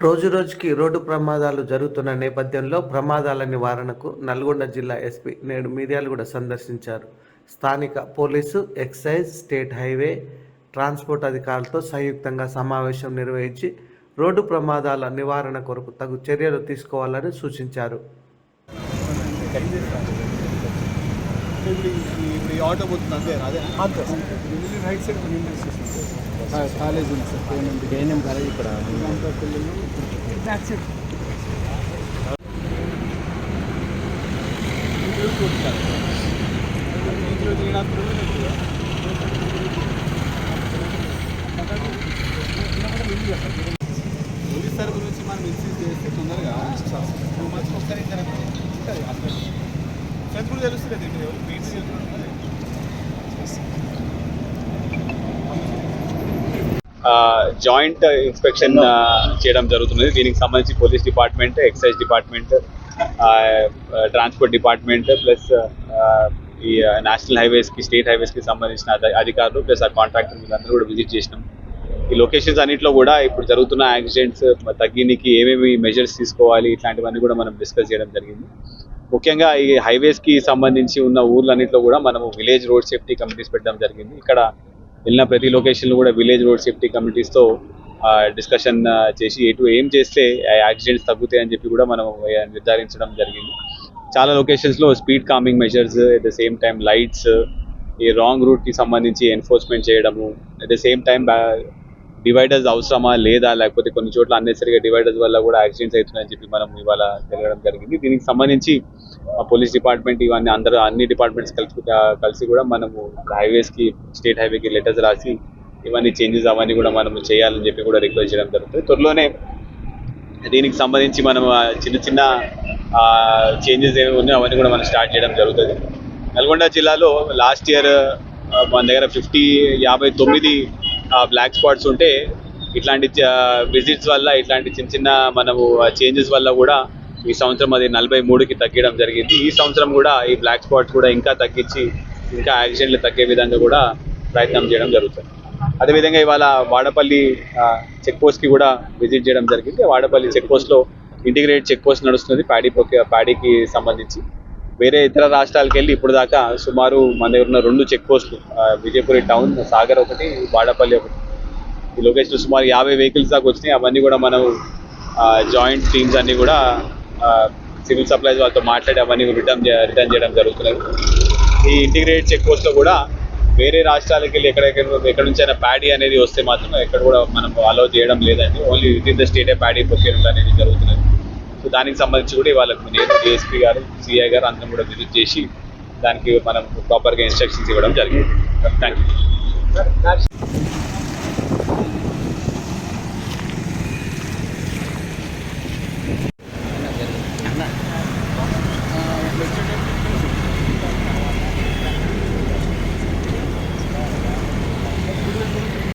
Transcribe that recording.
రోజురోజుకి రోడ్డు ప్రమాదాలు జరుగుతున్న నేపథ్యంలో ప్రమాదాల నివారణకు నల్గొండ జిల్లా ఎస్పీ నేడు మిర్యాలగూడ సందర్శించారు. స్థానిక police, excise, state highway, transport అధికారులతో సంయుక్తంగా సమావేశం నిర్వహించి రోడ్డు ప్రమాదాల నివారణ కొరకు తగు చర్యలు తీసుకోవాలని సూచించారు. కాలేజ్ ఉంది సార్, కేఎన్ఎం కాలేజ్ ఇక్కడ పోలీస్ తరపు నుంచి మనం ఇన్సూరెన్స్ చేస్తే తొందరగా 2 months ఒకసారి చెప్పులు తెలుస్తుంది. జాయింట్ ఇన్స్పెక్షన్ చేయడం జరుగుతున్నది. దీనికి సంబంధించి police department, excise department, transport department plus ఈ నేషనల్ హైవేస్కి, స్టేట్ హైవేస్కి సంబంధించిన అధికారులు ప్లస్ ఆ కాంట్రాక్టర్ వీళ్ళందరూ కూడా విజిట్ చేసినాం. ఈ లొకేషన్స్ అన్నింటిలో కూడా ఇప్పుడు జరుగుతున్న యాక్సిడెంట్స్ తగ్గినికి ఏమేమి మెజర్స్ తీసుకోవాలి ఇట్లాంటివన్నీ కూడా మనం డిస్కస్ చేయడం జరిగింది. ముఖ్యంగా ఈ హైవేస్కి సంబంధించి ఉన్న ఊర్లన్నింటిలో కూడా మనము విలేజ్ రోడ్ సేఫ్టీ కమిటీస్ పెట్టడం జరిగింది. ఇక్కడ వెళ్ళిన ప్రతి లొకేషన్లో కూడా విలేజ్ రోడ్ సేఫ్టీ కమిటీస్తో డిస్కషన్ చేసి ఏం చేస్తే యాక్సిడెంట్స్ తగ్గుతాయి అని చెప్పి కూడా మనం నిర్ధారించడం జరిగింది. చాలా లొకేషన్స్లో speed calming measures, at the same time lights, ఈ రాంగ్ రూట్కి సంబంధించి ఎన్ఫోర్స్మెంట్ చేయడము, at the same time dividers అవసరమా లేదా, లేకపోతే కొన్ని చోట్ల అన్నెసరిగా డివైడర్స్ వల్ల కూడా యాక్సిడెంట్స్ అవుతున్నాయని చెప్పి మనం ఇవాళ తెలియడం జరిగింది. దీనికి సంబంధించి పోలీస్ డిపార్ట్మెంట్ ఇవన్నీ అన్ని డిపార్ట్మెంట్స్ కలిసి కూడా మనము హైవేస్కి, స్టేట్ హైవేకి లెటర్స్ రాసి ఇవన్నీ చేంజెస్ అవన్నీ కూడా మనము చేయాలని చెప్పి కూడా రిక్వెస్ట్ చేయడం జరుగుతుంది. త్వరలోనే దీనికి సంబంధించి మనం చిన్న చేంజెస్ ఏమి ఉన్నాయో అవన్నీ కూడా మనం స్టార్ట్ చేయడం జరుగుతుంది. నల్గొండ జిల్లాలో లాస్ట్ ఇయర్ మన దగ్గర 59 బ్లాక్ స్పాట్స్ ఉంటే ఇట్లాంటి విజిట్స్ వల్ల, ఇట్లాంటి చిన్న మనము చేంజెస్ వల్ల కూడా ఈ సంవత్సరం అది 43కి తగ్గడం జరిగింది. ఈ సంవత్సరం కూడా ఈ బ్లాక్ స్పాట్స్ కూడా ఇంకా తగ్గించి ఇంకా యాక్సిడెంట్లు తగ్గే విధంగా కూడా ప్రయత్నం చేయడం జరుగుతుంది. అదేవిధంగా ఇవాళ వాడపల్లి చెక్ పోస్ట్కి కూడా విజిట్ చేయడం జరిగింది. వాడపల్లి చెక్ పోస్ట్లో ఇంటిగ్రేటెడ్ చెక్ పోస్ట్ నడుస్తుంది ప్యాడీకి సంబంధించి. వేరే ఇతర రాష్ట్రాలకు వెళ్ళి ఇప్పుడు దాకా సుమారు మన దగ్గర ఉన్న 2 చెక్ పోస్టులు, విజయపురి టౌన్, సాగర్ ఒకటి, వాడపల్లి ఒకటి, ఈ లొకేషన్ సుమారు 50 వెహికల్స్ దాకా వచ్చినాయి. అవన్నీ కూడా మనం జాయింట్ టీమ్స్ అన్నీ కూడా సివిల్ సప్లైస్ వాళ్ళతో మాట్లాడి అవన్నీ రిటర్న్ చేయడం జరుగుతున్నది. ఈ ఇంటిగ్రేటెడ్ చెక్ పోస్ట్లో కూడా వేరే రాష్ట్రాలకు వెళ్ళి ఎక్కడ నుంచైనా ప్యాడీ అనేది వస్తే మాత్రం ఎక్కడ కూడా మనం అలౌ చేయడం లేదండి. ఓన్లీ విత్ ఇన్ ద స్టేటే ప్యాడీ ప్రొక్యూర్మెంట్ అనేది జరుగుతున్నది. సో దానికి సంబంధించి కూడా వాళ్ళకు నేను, డిఎస్పీ గారు, సిఐ గారు అందరం కూడా విజిట్ చేసి దానికి మనం ప్రాపర్గా ఇన్స్ట్రక్షన్స్ ఇవ్వడం జరిగింది. Thank you.